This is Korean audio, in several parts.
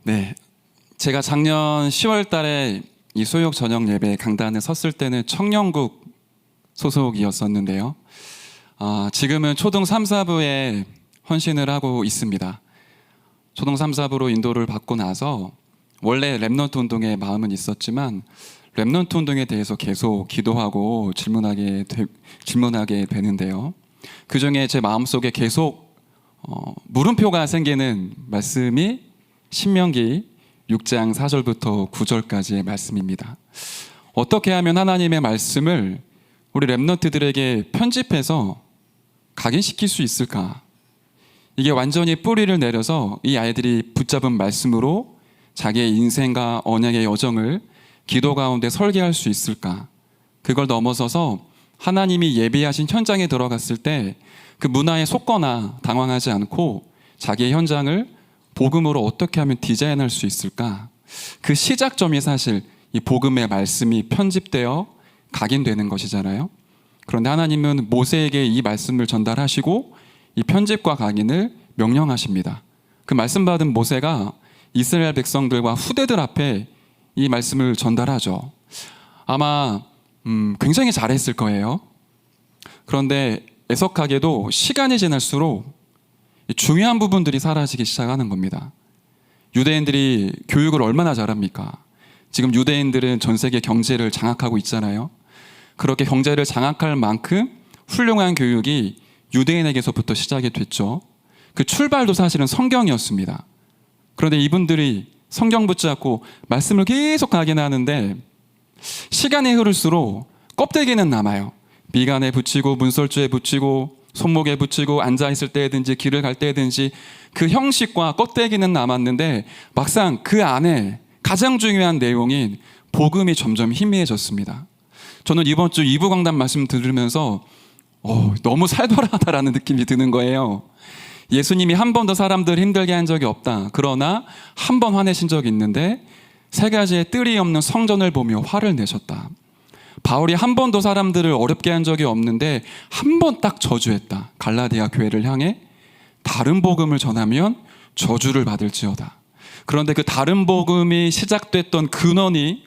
네, 제가 작년 10월 달에 이 수요일 저녁 예배 강단에 섰을 때는 청년국 소속이었었는데요. 지금은 초등 3, 4부에 헌신을 하고 있습니다. 초등 3, 4부로 인도를 받고 나서 원래 렘넌트 운동에 마음은 있었지만 렘넌트 운동에 대해서 계속 기도하고 질문하게 되는데요. 그 중에 제 마음속에 계속 물음표가 생기는 말씀이 신명기 6장 4절부터 9절까지의 말씀입니다. 어떻게 하면 하나님의 말씀을 우리 렘넌트들에게 편집해서 각인시킬 수 있을까? 이게 완전히 뿌리를 내려서 이 아이들이 붙잡은 말씀으로 자기의 인생과 언약의 여정을 기도 가운데 설계할 수 있을까? 그걸 넘어서서 하나님이 예비하신 현장에 들어갔을 때 그 문화에 속거나 당황하지 않고 자기의 현장을 복음으로 어떻게 하면 디자인할 수 있을까? 그 시작점이 사실 이 복음의 말씀이 편집되어 각인되는 것이잖아요. 그런데 하나님은 모세에게 이 말씀을 전달하시고 이 편집과 각인을 명령하십니다. 그 말씀 받은 모세가 이스라엘 백성들과 후대들 앞에 이 말씀을 전달하죠. 아마 굉장히 잘했을 거예요. 그런데 애석하게도 시간이 지날수록 중요한 부분들이 사라지기 시작하는 겁니다. 유대인들이 교육을 얼마나 잘합니까? 지금 유대인들은 전 세계 경제를 장악하고 있잖아요. 그렇게 경제를 장악할 만큼 훌륭한 교육이 유대인에게서부터 시작이 됐죠. 그 출발도 사실은 성경이었습니다. 그런데 이분들이 성경 붙잡고 말씀을 계속 각인하는데 시간이 흐를수록 껍데기는 남아요. 미간에 붙이고 문설주에 붙이고 손목에 붙이고 앉아있을 때든지 길을 갈 때든지 그 형식과 껍데기는 남았는데 막상 그 안에 가장 중요한 내용인 복음이 점점 희미해졌습니다. 저는 이번 주 2부 강단 말씀 들으면서 너무 살벌하다라는 느낌이 드는 거예요. 예수님이 한 번도 사람들 힘들게 한 적이 없다. 그러나 한 번 화내신 적이 있는데 3가지의 뜰이 없는 성전을 보며 화를 내셨다. 바울이 한 번도 사람들을 어렵게 한 적이 없는데 한 번 딱 저주했다. 갈라디아 교회를 향해 다른 복음을 전하면 저주를 받을지어다. 그런데 그 다른 복음이 시작됐던 근원이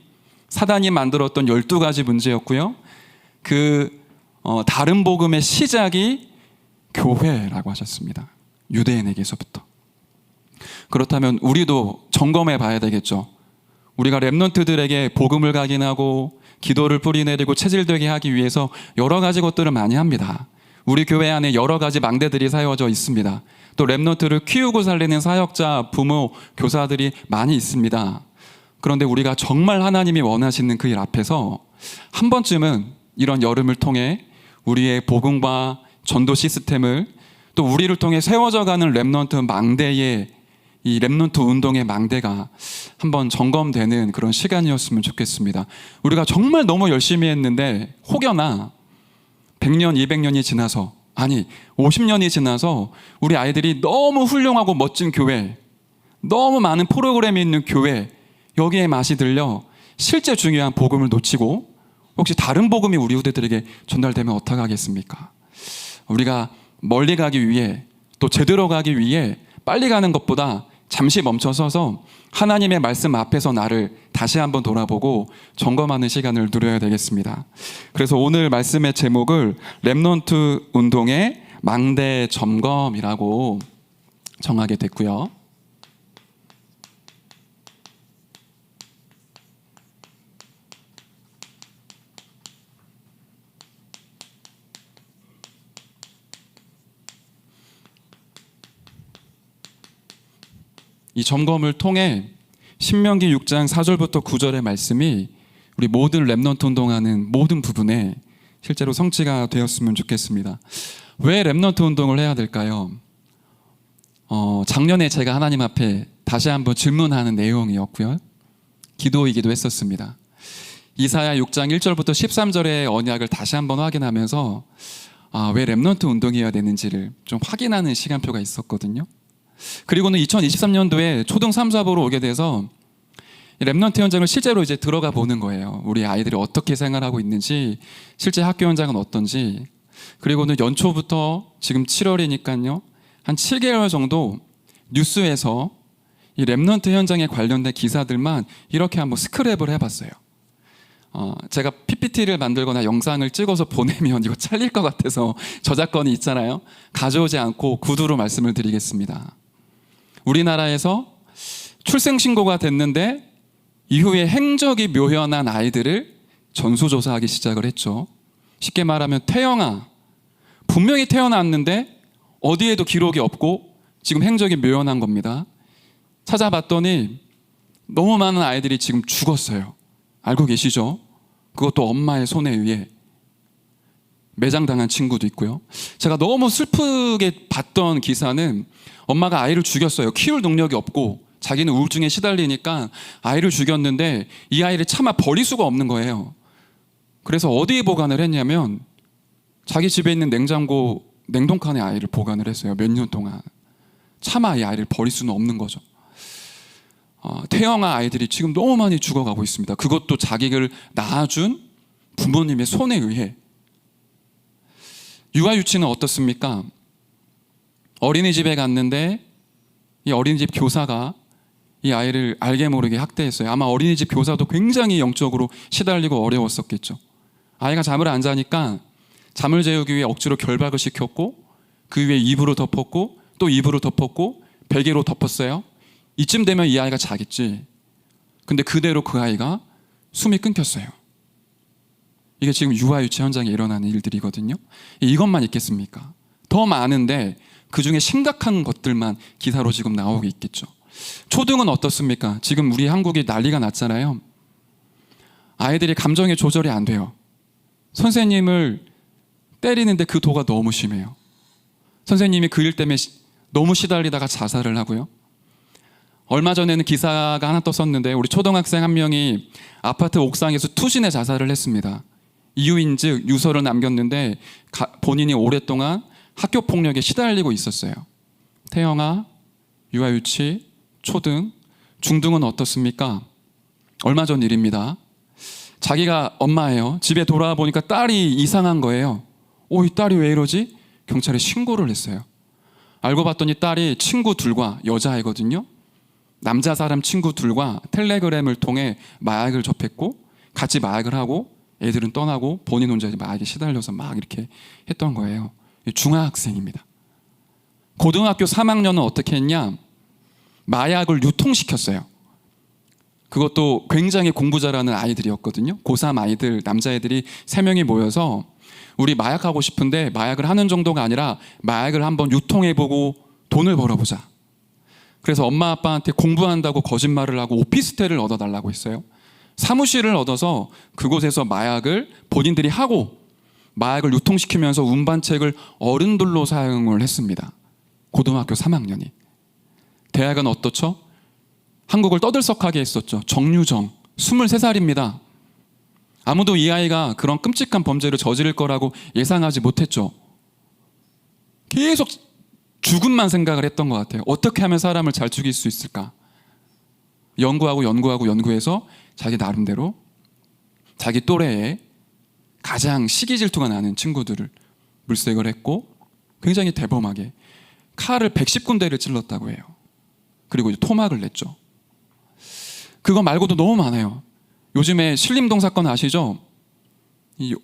사단이 만들었던 12가지 문제였고요. 그 다른 복음의 시작이 교회라고 하셨습니다. 유대인에게서부터. 그렇다면 우리도 점검해 봐야 되겠죠. 우리가 렘넌트들에게 복음을 각인하고 기도를 뿌리내리고 체질되게 하기 위해서 여러 가지 것들을 많이 합니다. 우리 교회 안에 여러 가지 망대들이 세워져 있습니다. 또 렘넌트를 키우고 살리는 사역자, 부모, 교사들이 많이 있습니다. 그런데 우리가 정말 하나님이 원하시는 그 일 앞에서 한 번쯤은 이런 여름을 통해 우리의 복음과 전도 시스템을 또 우리를 통해 세워져 가는 렘넌트 망대의 이 렘넌트 운동의 망대가 한번 점검되는 그런 시간이었으면 좋겠습니다. 우리가 정말 너무 열심히 했는데 혹여나 100년, 200년이 지나서 50년이 지나서 우리 아이들이 너무 훌륭하고 멋진 교회, 너무 많은 프로그램이 있는 교회 여기에 맛이 들려 실제 중요한 복음을 놓치고 혹시 다른 복음이 우리 후대들에게 전달되면 어떡하겠습니까? 우리가 멀리 가기 위해 또 제대로 가기 위해 빨리 가는 것보다 잠시 멈춰서서 하나님의 말씀 앞에서 나를 다시 한번 돌아보고 점검하는 시간을 누려야 되겠습니다. 그래서 오늘 말씀의 제목을 렘넌트 운동의 망대 점검이라고 정하게 됐고요. 이 점검을 통해 신명기 6장 4절부터 9절의 말씀이 우리 모든 렘넌트 운동하는 모든 부분에 실제로 성취가 되었으면 좋겠습니다. 왜 렘넌트 운동을 해야 될까요? 작년에 제가 하나님 앞에 다시 한번 질문하는 내용이었고요. 기도이기도 했었습니다. 이사야 6장 1절부터 13절의 언약을 다시 한번 확인하면서 왜 렘넌트 운동이어야 되는지를 좀 확인하는 시간표가 있었거든요. 그리고는 2023년도에 초등 3, 4부로 오게 돼서 렘넌트 현장을 실제로 이제 들어가 보는 거예요. 우리 아이들이 어떻게 생활하고 있는지, 실제 학교 현장은 어떤지. 그리고는 연초부터 지금 7월이니까요. 한 7개월 정도 뉴스에서 이 랩넌트 현장에 관련된 기사들만 이렇게 한번 스크랩을 해봤어요. 제가 PPT를 만들거나 영상을 찍어서 보내면 이거 잘릴 것 같아서 저작권이 있잖아요. 가져오지 않고 구두로 말씀을 드리겠습니다. 우리나라에서 출생신고가 됐는데 이후에 행적이 묘연한 아이들을 전수조사하기 시작을 했죠. 쉽게 말하면 태영아, 분명히 태어났는데 어디에도 기록이 없고 지금 행적이 묘연한 겁니다. 찾아봤더니 너무 많은 아이들이 지금 죽었어요. 알고 계시죠? 그것도 엄마의 손에 의해 매장당한 친구도 있고요. 제가 너무 슬프게 봤던 기사는 엄마가 아이를 죽였어요. 키울 능력이 없고 자기는 우울증에 시달리니까 아이를 죽였는데 이 아이를 차마 버릴 수가 없는 거예요. 그래서 어디에 보관을 했냐면 자기 집에 있는 냉장고 냉동칸에 아이를 보관을 했어요. 몇 년 동안. 차마 이 아이를 버릴 수는 없는 거죠. 태영아 아이들이 지금 너무 많이 죽어가고 있습니다. 그것도 자기를 낳아준 부모님의 손에 의해. 육아유치는 어떻습니까? 어린이집에 갔는데 이 어린이집 교사가 이 아이를 알게 모르게 학대했어요. 아마 어린이집 교사도 굉장히 영적으로 시달리고 어려웠었겠죠. 아이가 잠을 안 자니까 잠을 재우기 위해 억지로 결박을 시켰고 그 위에 이불을 덮었고 또 이불을 덮었고 베개로 덮었어요. 이쯤 되면 이 아이가 자겠지. 근데 그대로 그 아이가 숨이 끊겼어요. 이게 지금 육아유치 현장에 일어나는 일들이거든요. 이것만 있겠습니까? 더 많은데 그중에 심각한 것들만 기사로 지금 나오고 있겠죠. 초등은 어떻습니까? 지금 우리 한국이 난리가 났잖아요. 아이들이 감정의 조절이 안 돼요. 선생님을 때리는데 그 도가 너무 심해요. 선생님이 그 일 때문에 너무 시달리다가 자살을 하고요. 얼마 전에는 기사가 하나 떴었는데 우리 초등학생 한 명이 아파트 옥상에서 투신해 자살을 했습니다. 이유인즉 유서를 남겼는데 본인이 오랫동안 학교 폭력에 시달리고 있었어요. 태영아, 육아유치, 초등, 중등은 어떻습니까? 얼마 전 일입니다. 자기가 엄마예요. 집에 돌아와 보니까 딸이 이상한 거예요. 이 딸이 왜 이러지? 경찰에 신고를 했어요. 알고 봤더니 딸이 친구 둘과 여자아이거든요. 남자 사람 친구 둘과 텔레그램을 통해 마약을 접했고 같이 마약을 하고 애들은 떠나고 본인 혼자 마약에 시달려서 막 이렇게 했던 거예요. 중학생입니다. 고등학교 3학년은 어떻게 했냐? 마약을 유통시켰어요. 그것도 굉장히 공부 잘하는 아이들이었거든요. 고3 아이들, 남자애들이 3명이 모여서 우리 마약하고 싶은데 마약을 하는 정도가 아니라 마약을 한번 유통해보고 돈을 벌어보자. 그래서 엄마 아빠한테 공부한다고 거짓말을 하고 오피스텔을 얻어달라고 했어요. 사무실을 얻어서 그곳에서 마약을 본인들이 하고 마약을 유통시키면서 운반책을 어른들로 사용을 했습니다. 고등학교 3학년이. 대학은 어떻죠? 한국을 떠들썩하게 했었죠. 정유정, 23살입니다. 아무도 이 아이가 그런 끔찍한 범죄를 저지를 거라고 예상하지 못했죠. 계속 죽음만 생각을 했던 것 같아요. 어떻게 하면 사람을 잘 죽일 수 있을까? 연구해서 자기 나름대로 자기 또래에 가장 시기 질투가 나는 친구들을 물색을 했고 굉장히 대범하게 칼을 110군데를 찔렀다고 해요. 그리고 토막을 냈죠. 그거 말고도 너무 많아요. 요즘에 신림동 사건 아시죠?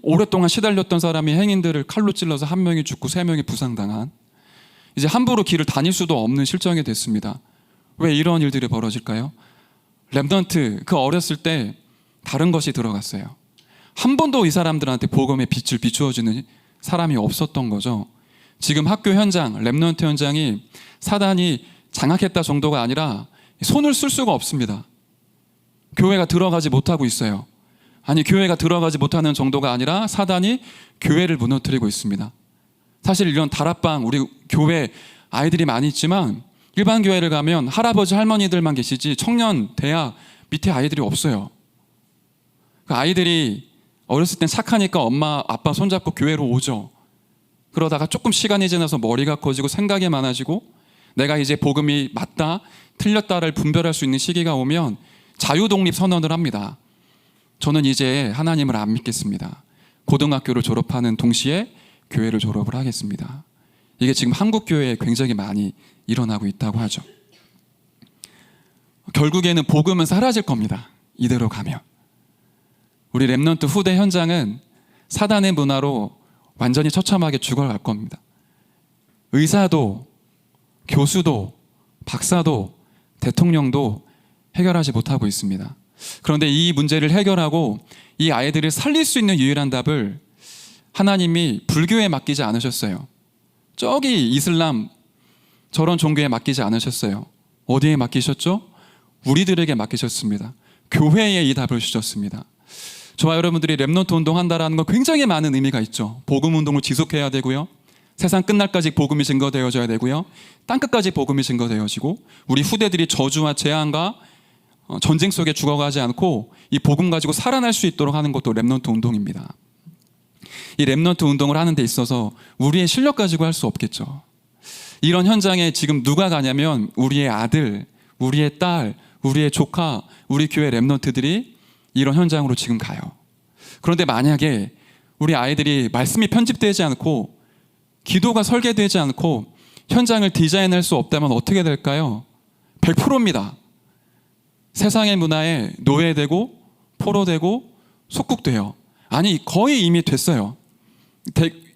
오랫동안 시달렸던 사람이 행인들을 칼로 찔러서 1명이 죽고 3명이 부상당한, 이제 함부로 길을 다닐 수도 없는 실정이 됐습니다. 왜 이런 일들이 벌어질까요? 랩넌트, 그 어렸을 때 다른 것이 들어갔어요. 한 번도 이 사람들한테 복음의 빛을 비추어주는 사람이 없었던 거죠. 지금 학교 현장, 랩넌트 현장이 사단이 장악했다 정도가 아니라 손을 쓸 수가 없습니다. 교회가 들어가지 못하고 있어요. 아니, 교회가 들어가지 못하는 정도가 아니라 사단이 교회를 무너뜨리고 있습니다. 사실 이런 다락방, 우리 교회 아이들이 많이 있지만 일반 교회를 가면 할아버지 할머니들만 계시지 청년, 대학 밑에 아이들이 없어요. 그 아이들이 어렸을 땐 착하니까 엄마 아빠 손잡고 교회로 오죠. 그러다가 조금 시간이 지나서 머리가 커지고 생각이 많아지고 내가 이제 복음이 맞다 틀렸다를 분별할 수 있는 시기가 오면 자유독립 선언을 합니다. 저는 이제 하나님을 안 믿겠습니다. 고등학교를 졸업하는 동시에 교회를 졸업을 하겠습니다. 이게 지금 한국 교회에 굉장히 많이 일어나고 있다고 하죠. 결국에는 복음은 사라질 겁니다. 이대로 가면. 우리 렘넌트 후대 현장은 사단의 문화로 완전히 처참하게 죽어갈 겁니다. 의사도, 교수도, 박사도, 대통령도 해결하지 못하고 있습니다. 그런데 이 문제를 해결하고 이 아이들을 살릴 수 있는 유일한 답을 하나님이 불교에 맡기지 않으셨어요. 저기 이슬람 저런 종교에 맡기지 않으셨어요. 어디에 맡기셨죠? 우리들에게 맡기셨습니다. 교회에 이 답을 주셨습니다. 저와 여러분들이 렘넌트 운동한다라는 건 굉장히 많은 의미가 있죠. 복음 운동을 지속해야 되고요. 세상 끝날까지 복음이 증거되어져야 되고요. 땅끝까지 복음이 증거되어지고 우리 후대들이 저주와 재앙과 전쟁 속에 죽어가지 않고 이 복음 가지고 살아날 수 있도록 하는 것도 렘넌트 운동입니다. 이 렘넌트 운동을 하는 데 있어서 우리의 실력 가지고 할 수 없겠죠. 이런 현장에 지금 누가 가냐면 우리의 아들, 우리의 딸, 우리의 조카, 우리 교회 렘넌트들이 이런 현장으로 지금 가요. 그런데 만약에 우리 아이들이 말씀이 편집되지 않고 기도가 설계되지 않고 현장을 디자인할 수 없다면 어떻게 될까요? 100%입니다. 세상의 문화에 노예되고 포로되고 속국돼요. 아니 거의 이미 됐어요.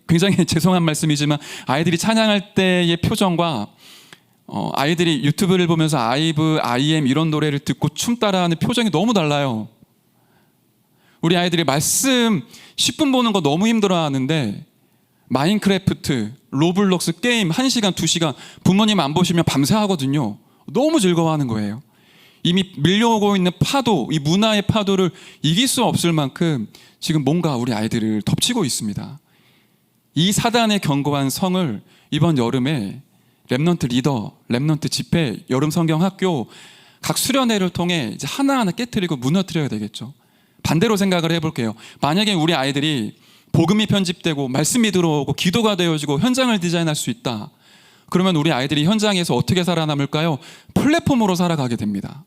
굉장히 죄송한 말씀이지만 아이들이 찬양할 때의 표정과 아이들이 유튜브를 보면서 아이브, IM 이런 노래를 듣고 춤 따라하는 표정이 너무 달라요. 우리 아이들이 말씀 10분 보는 거 너무 힘들어하는데 마인크래프트, 로블록스 게임 1시간, 2시간 부모님 안 보시면 밤새 하거든요. 너무 즐거워하는 거예요. 이미 밀려오고 있는 파도, 이 문화의 파도를 이길 수 없을 만큼 지금 뭔가 우리 아이들을 덮치고 있습니다. 이 사단의 견고한 성을 이번 여름에 렘넌트 리더, 렘넌트 집회, 여름 성경 학교 각 수련회를 통해 이제 하나하나 깨트리고 무너뜨려야 되겠죠. 반대로 생각을 해볼게요. 만약에 우리 아이들이 복음이 편집되고 말씀이 들어오고 기도가 되어지고 현장을 디자인할 수 있다. 그러면 우리 아이들이 현장에서 어떻게 살아남을까요? 플랫폼으로 살아가게 됩니다.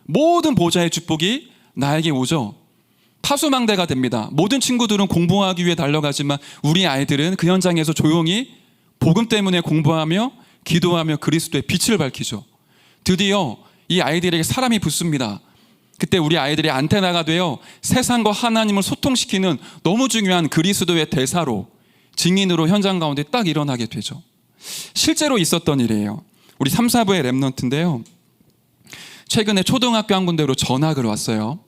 모든 보좌의 축복이 나에게 오죠. 파수망대가 됩니다. 모든 친구들은 공부하기 위해 달려가지만 우리 아이들은 그 현장에서 조용히 복음 때문에 공부하며 기도하며 그리스도의 빛을 밝히죠. 드디어 이 아이들에게 사람이 붙습니다. 그때 우리 아이들이 안테나가 되어 세상과 하나님을 소통시키는 너무 중요한 그리스도의 대사로, 증인으로 현장 가운데 딱 일어나게 되죠. 실제로 있었던 일이에요. 우리 3, 4부의 렘넌트인데요. 최근에 초등학교 한 군데로 전학을 왔어요.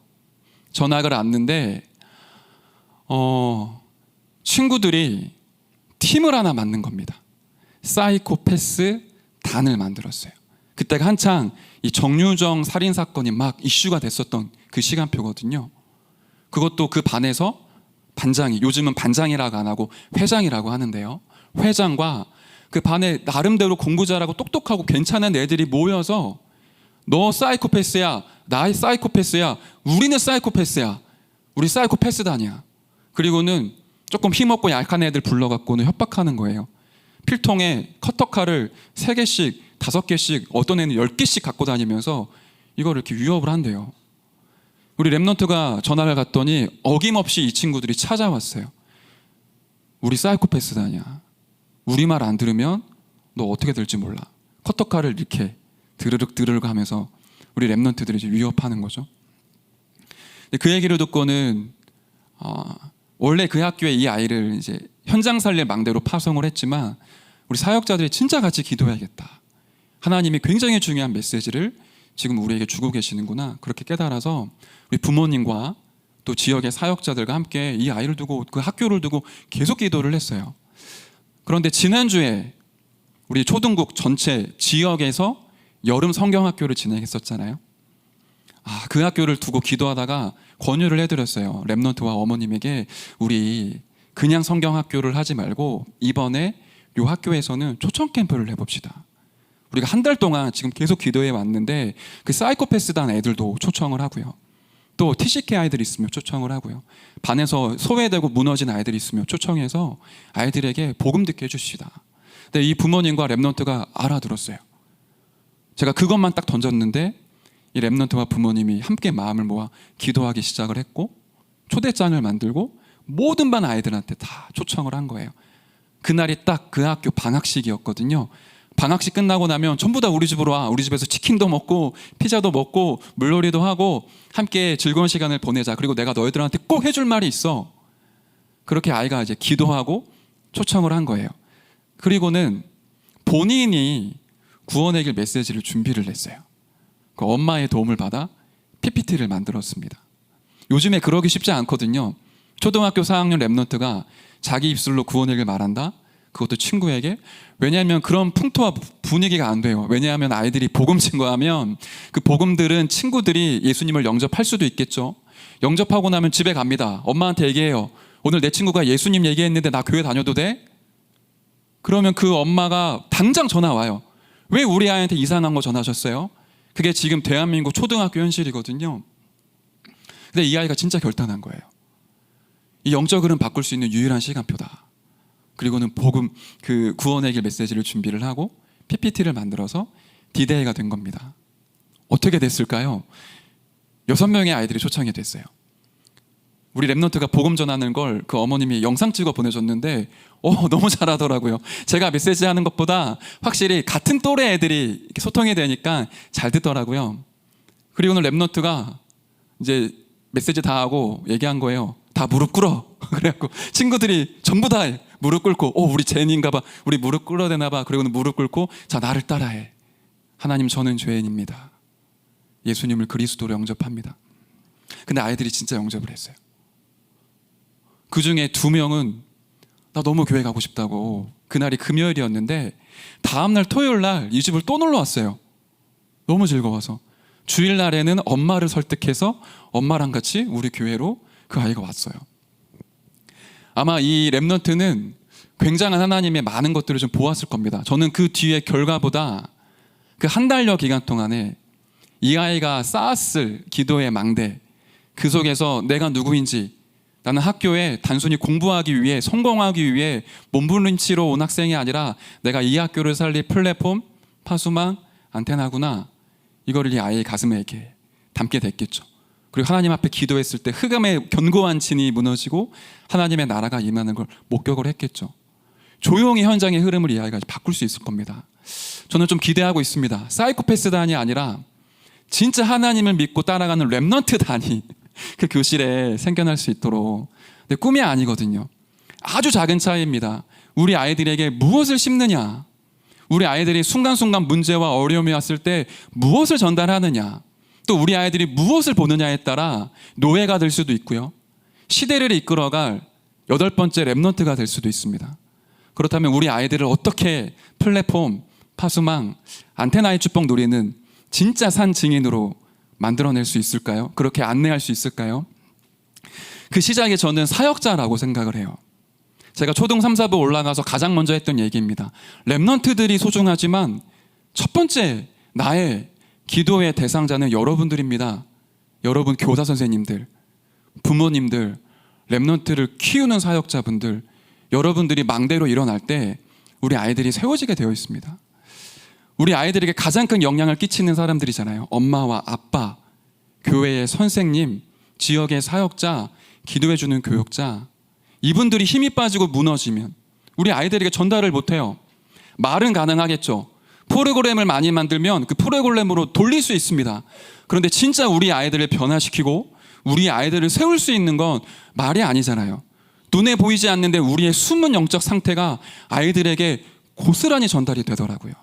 전학을 왔는데 친구들이 팀을 하나 만든 겁니다. 사이코패스 단을 만들었어요. 그때가 한창 이 정유정 살인사건이 막 이슈가 됐었던 그 시간표거든요. 그것도 그 반에서 반장이, 요즘은 반장이라고 안 하고 회장이라고 하는데요. 회장과 그 반에 나름대로 공부 잘하고 똑똑하고 괜찮은 애들이 모여서 너 사이코패스야, 나 사이코패스야, 우리는 사이코패스야, 우리 사이코패스단이야. 그리고는 조금 힘없고 약한 애들 불러갖고는 협박하는 거예요. 필통에 커터칼을 3개씩 5개씩, 어떤 애는 10개씩 갖고 다니면서 이걸 이렇게 위협을 한대요. 우리 렘넌트가 전화를 갔더니 어김없이 이 친구들이 찾아왔어요. 우리 사이코패스단이야. 우리 말 안 들으면 너 어떻게 될지 몰라. 커터칼을 이렇게 드르륵 하면서 우리 렘넌트들이 이제 위협하는 거죠. 그 얘기를 듣고는 원래 그 학교에 이 아이를 이제 현장 살릴 망대로 파송을 했지만 우리 사역자들이 진짜 같이 기도해야겠다. 하나님이 굉장히 중요한 메시지를 지금 우리에게 주고 계시는구나. 그렇게 깨달아서 우리 부모님과 또 지역의 사역자들과 함께 이 아이를 두고 그 학교를 두고 계속 기도를 했어요. 그런데 지난주에 우리 초등국 전체 지역에서 여름 성경학교를 진행했었잖아요. 그 학교를 두고 기도하다가 권유를 해드렸어요. 렘넌트와 어머님에게 우리 그냥 성경학교를 하지 말고 이번에 이 학교에서는 초청 캠프를 해봅시다. 우리가 한 달 동안 지금 계속 기도해 왔는데 그 사이코패스단 애들도 초청을 하고요. 또 TCK 아이들이 있으면 초청을 하고요. 반에서 소외되고 무너진 아이들이 있으면 초청해서 아이들에게 복음 듣게 해주시다. 근데 이 부모님과 렘넌트가 알아들었어요. 제가 그것만 딱 던졌는데 이 렘넌트와 부모님이 함께 마음을 모아 기도하기 시작을 했고 초대장을 만들고 모든 반 아이들한테 다 초청을 한 거예요. 그날이 딱 그 학교 방학식이었거든요. 방학식 끝나고 나면 전부 다 우리 집으로 와. 우리 집에서 치킨도 먹고 피자도 먹고 물놀이도 하고 함께 즐거운 시간을 보내자. 그리고 내가 너희들한테 꼭 해줄 말이 있어. 그렇게 아이가 이제 기도하고 초청을 한 거예요. 그리고는 본인이 구원의 길 메시지를 준비를 했어요. 그 엄마의 도움을 받아 PPT를 만들었습니다. 요즘에 그러기 쉽지 않거든요. 초등학교 4학년 랩런트가 자기 입술로 구원의 길 말한다? 그것도 친구에게. 왜냐하면 그런 풍토와 분위기가 안 돼요. 왜냐하면 아이들이 복음 친구하면 그 복음들은 친구들이 예수님을 영접할 수도 있겠죠. 영접하고 나면 집에 갑니다. 엄마한테 얘기해요. 오늘 내 친구가 예수님 얘기했는데 나 교회 다녀도 돼? 그러면 그 엄마가 당장 전화 와요. 왜 우리 아이한테 이상한 거 전하셨어요? 그게 지금 대한민국 초등학교 현실이거든요. 근데 이 아이가 진짜 결단한 거예요. 이 영적 흐름 바꿀 수 있는 유일한 시간표다. 그리고는 복음, 그 구원의 길 메시지를 준비를 하고 PPT를 만들어서 디데이가 된 겁니다. 어떻게 됐을까요? 6명의 아이들이 초청이 됐어요. 우리 랩런트가 복음 전하는 걸 그 어머님이 영상 찍어 보내줬는데 너무 잘하더라고요. 제가 메시지 하는 것보다 확실히 같은 또래 애들이 이렇게 소통이 되니까 잘 듣더라고요. 그리고는 랩런트가 이제 메시지 다 하고 얘기한 거예요. 다 무릎 꿇어. 그래갖고 친구들이 전부 다 무릎 꿇고 우리 제니인가 봐. 우리 무릎 꿇어야 되나 봐. 그리고는 무릎 꿇고 자, 나를 따라해. 하나님, 저는 죄인입니다. 예수님을 그리스도로 영접합니다. 근데 아이들이 진짜 영접을 했어요. 그 중에 2명은 나 너무 교회 가고 싶다고. 그날이 금요일이었는데 다음날 토요일날 이 집을 또 놀러 왔어요. 너무 즐거워서. 주일날에는 엄마를 설득해서 엄마랑 같이 우리 교회로 그 아이가 왔어요. 아마 이 랩런트는 굉장한 하나님의 많은 것들을 좀 보았을 겁니다. 저는 그 뒤에 결과보다 그 한 달여 기간 동안에 이 아이가 쌓았을 기도의 망대, 그 속에서 내가 누구인지, 나는 학교에 단순히 공부하기 위해, 성공하기 위해 몸부림치러 온 학생이 아니라 내가 이 학교를 살릴 플랫폼, 파수망, 안테나구나. 이거를 이 아이의 가슴에 이렇게 담게 됐겠죠. 그리고 하나님 앞에 기도했을 때 흑암의 견고한 진이 무너지고 하나님의 나라가 임하는 걸 목격을 했겠죠. 조용히 현장의 흐름을 이 아이가 바꿀 수 있을 겁니다. 저는 좀 기대하고 있습니다. 사이코패스단이 아니라 진짜 하나님을 믿고 따라가는 랩런트단이 그 교실에 생겨날 수 있도록. 근데 꿈이 아니거든요. 아주 작은 차이입니다. 우리 아이들에게 무엇을 심느냐, 우리 아이들이 순간순간 문제와 어려움이 왔을 때 무엇을 전달하느냐, 또 우리 아이들이 무엇을 보느냐에 따라 노예가 될 수도 있고요, 시대를 이끌어갈 8번째 랩런트가 될 수도 있습니다. 그렇다면 우리 아이들을 어떻게 플랫폼, 파수망, 안테나의 축복 누리는 진짜 산 증인으로 만들어낼 수 있을까요? 그렇게 안내할 수 있을까요? 그 시작에 저는 사역자라고 생각을 해요. 제가 초등 3, 4부 올라가서 가장 먼저 했던 얘기입니다. 랩런트들이 소중하지만 첫 번째 나의 기도의 대상자는 여러분들입니다. 여러분 교사 선생님들, 부모님들, 랩런트를 키우는 사역자분들, 여러분들이 망대로 일어날 때 우리 아이들이 세워지게 되어 있습니다. 우리 아이들에게 가장 큰 영향을 끼치는 사람들이잖아요. 엄마와 아빠, 교회의 선생님, 지역의 사역자, 기도해주는 교육자. 이분들이 힘이 빠지고 무너지면 우리 아이들에게 전달을 못해요. 말은 가능하겠죠. 프로그램을 많이 만들면 그 프로그램으로 돌릴 수 있습니다. 그런데 진짜 우리 아이들을 변화시키고 우리 아이들을 세울 수 있는 건 말이 아니잖아요. 눈에 보이지 않는데 우리의 숨은 영적 상태가 아이들에게 고스란히 전달이 되더라고요.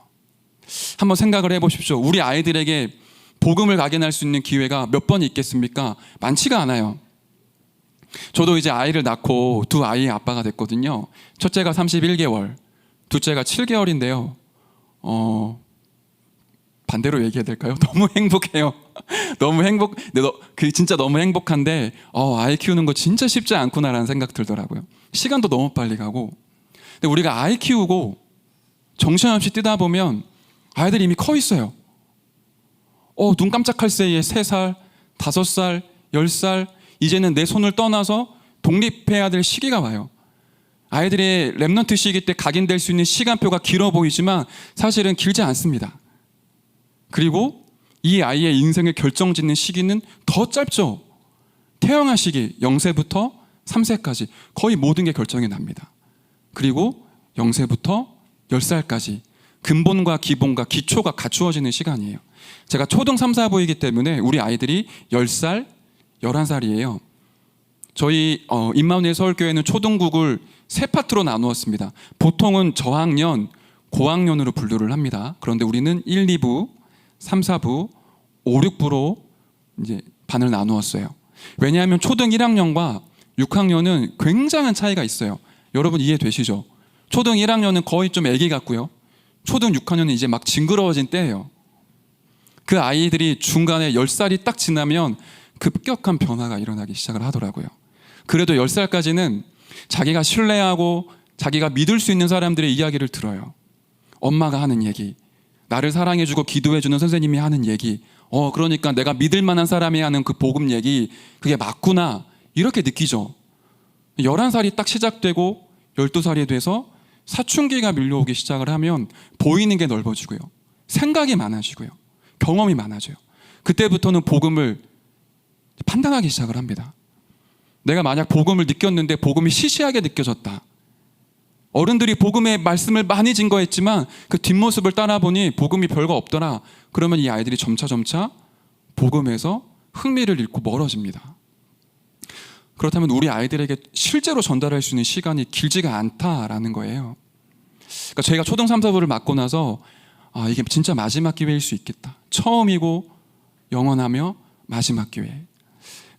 한번 생각을 해보십시오. 우리 아이들에게 복음을 각인할 수 있는 기회가 몇 번 있겠습니까? 많지가 않아요. 저도 이제 아이를 낳고 2 아이의 아빠가 됐거든요. 첫째가 31개월, 둘째가 7개월인데요. 반대로 얘기해야 될까요? 너무 행복해요. 진짜 너무 행복한데, 아이 키우는 거 진짜 쉽지 않구나라는 생각 들더라고요. 시간도 너무 빨리 가고. 근데 우리가 아이 키우고 정신없이 뛰다 보면 아이들이 이미 커 있어요. 눈 깜짝할 새에 3살, 5살, 10살, 이제는 내 손을 떠나서 독립해야 될 시기가 와요. 아이들의 랩런트 시기 때 각인될 수 있는 시간표가 길어 보이지만 사실은 길지 않습니다. 그리고 이 아이의 인생을 결정짓는 시기는 더 짧죠. 태영아 시기 0세부터 3세까지 거의 모든 게 결정이 납니다. 그리고 0세부터 10살까지 근본과 기본과 기초가 갖추어지는 시간이에요. 제가 초등 3, 4부이기 때문에 우리 아이들이 10살, 11살이에요. 저희 임마누엘 서울교회는 초등국을 세 파트로 나누었습니다. 보통은 저학년, 고학년으로 분류를 합니다. 그런데 우리는 1, 2부, 3, 4부, 5, 6부로 이제 반을 나누었어요. 왜냐하면 초등 1학년과 6학년은 굉장한 차이가 있어요. 여러분 이해되시죠? 초등 1학년은 거의 좀 애기 같고요. 초등 6학년은 이제 막 징그러워진 때예요. 그 아이들이 중간에 10살이 딱 지나면 급격한 변화가 일어나기 시작을 하더라고요. 그래도 10살까지는 자기가 신뢰하고 자기가 믿을 수 있는 사람들의 이야기를 들어요. 엄마가 하는 얘기, 나를 사랑해주고 기도해주는 선생님이 하는 얘기, 그러니까 내가 믿을 만한 사람이 하는 그 복음 얘기, 그게 맞구나, 이렇게 느끼죠. 11살이 딱 시작되고 12살이 돼서 사춘기가 밀려오기 시작을 하면 보이는 게 넓어지고요, 생각이 많아지고요, 경험이 많아져요. 그때부터는 복음을 판단하기 시작을 합니다. 내가 만약 복음을 느꼈는데 복음이 시시하게 느껴졌다, 어른들이 복음의 말씀을 많이 증거했지만 그 뒷모습을 따라보니 복음이 별거 없더라, 그러면 이 아이들이 점차 복음에서 흥미를 잃고 멀어집니다. 그렇다면 우리 아이들에게 실제로 전달할 수 있는 시간이 길지가 않다라는 거예요. 그러니까 저희가 초등 3, 4부를 맡고 나서 이게 진짜 마지막 기회일 수 있겠다, 처음이고 영원하며 마지막 기회.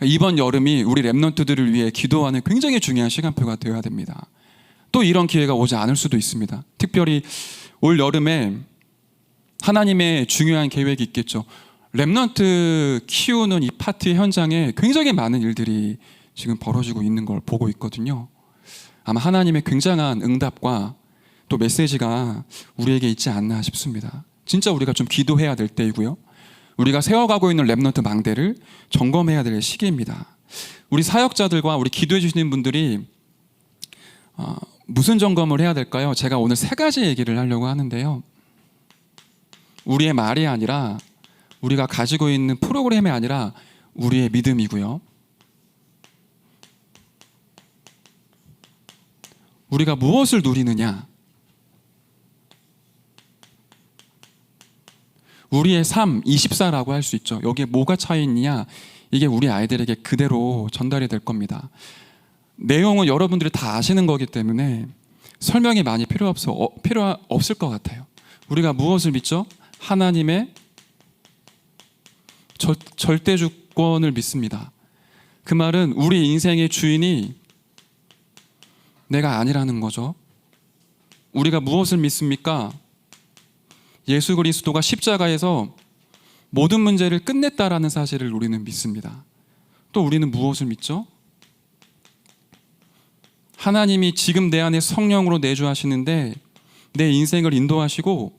이번 여름이 우리 렘넌트들을 위해 기도하는 굉장히 중요한 시간표가 되어야 됩니다. 또 이런 기회가 오지 않을 수도 있습니다. 특별히 올 여름에 하나님의 중요한 계획이 있겠죠. 렘넌트 키우는 이 파트의 현장에 굉장히 많은 일들이 지금 벌어지고 있는 걸 보고 있거든요. 아마 하나님의 굉장한 응답과 또 메시지가 우리에게 있지 않나 싶습니다. 진짜 우리가 좀 기도해야 될 때이고요, 우리가 세워가고 있는 렘넌트 망대를 점검해야 될 시기입니다. 우리 사역자들과 우리 기도해 주시는 분들이 무슨 점검을 해야 될까요? 제가 오늘 3가지 얘기를 하려고 하는데요, 우리의 말이 아니라, 우리가 가지고 있는 프로그램이 아니라 우리의 믿음이고요, 우리가 무엇을 누리느냐, 우리의 삶 24라고 할 수 있죠. 여기에 뭐가 차이 있느냐, 이게 우리 아이들에게 그대로 전달이 될 겁니다. 내용은 여러분들이 다 아시는 거기 때문에 설명이 많이 필요 없을 것 같아요. 우리가 무엇을 믿죠? 하나님의 절대 주권을 믿습니다. 그 말은 우리 인생의 주인이 내가 아니라는 거죠. 우리가 무엇을 믿습니까? 예수 그리스도가 십자가에서 모든 문제를 끝냈다라는 사실을 우리는 믿습니다. 또 우리는 무엇을 믿죠? 하나님이 지금 내 안에 성령으로 내주하시는데 내 인생을 인도하시고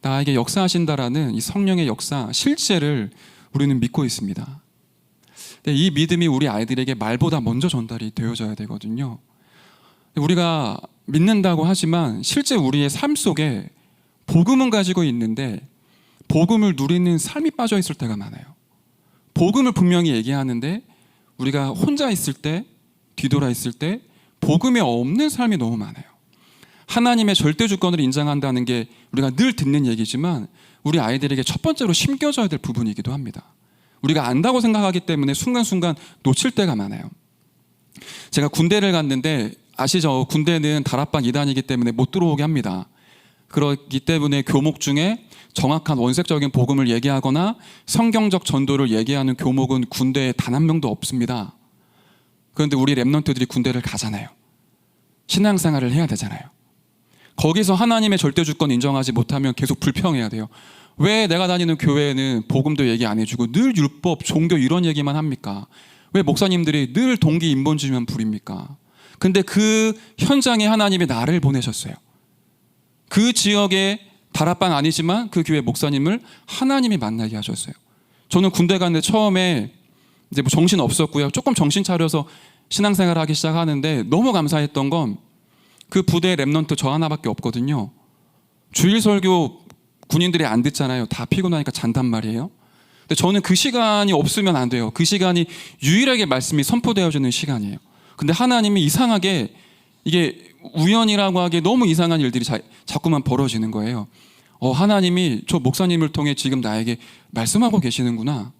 나에게 역사하신다라는 이 성령의 역사, 실제를 우리는 믿고 있습니다. 이 믿음이 우리 아이들에게 말보다 먼저 전달이 되어져야 되거든요. 우리가 믿는다고 하지만 실제 우리의 삶 속에 복음은 가지고 있는데 복음을 누리는 삶이 빠져 있을 때가 많아요. 복음을 분명히 얘기하는데 우리가 혼자 있을 때, 뒤돌아 있을 때 복음에 없는 삶이 너무 많아요. 하나님의 절대 주권을 인정한다는 게 우리가 늘 듣는 얘기지만 우리 아이들에게 첫 번째로 심겨져야 될 부분이기도 합니다. 우리가 안다고 생각하기 때문에 순간순간 놓칠 때가 많아요. 제가 군대를 갔는데 아시죠? 군대는 다락방 2단이기 때문에 못 들어오게 합니다. 그렇기 때문에 교목 중에 정확한 원색적인 복음을 얘기하거나 성경적 전도를 얘기하는 교목은 군대에 단 한 명도 없습니다. 그런데 우리 렘넌트들이 군대를 가잖아요. 신앙생활을 해야 되잖아요. 거기서 하나님의 절대 주권 인정하지 못하면 계속 불평해야 돼요. 왜 내가 다니는 교회는 복음도 얘기 안 해주고 늘 율법, 종교 이런 얘기만 합니까? 왜 목사님들이 늘 동기 인본주의만 부립니까? 근데 그 현장에 하나님이 나를 보내셨어요. 그 지역에 다락방 아니지만 그 교회 목사님을 하나님이 만나게 하셨어요. 저는 군대 갔는데 처음에 이제 뭐 정신 없었고요. 조금 정신 차려서 신앙생활을 하기 시작하는데 너무 감사했던 건 그 부대 렘넌트 저 하나밖에 없거든요. 주일 설교 군인들이 안 듣잖아요. 다 피곤하니까 잔단 말이에요. 근데 저는 그 시간이 없으면 안 돼요. 그 시간이 유일하게 말씀이 선포되어지는 시간이에요. 근데 하나님이 이상하게, 이게 우연이라고 하기에 너무 이상한 일들이 자꾸만 벌어지는 거예요. 하나님이 저 목사님을 통해 지금 나에게 말씀하고 계시는구나.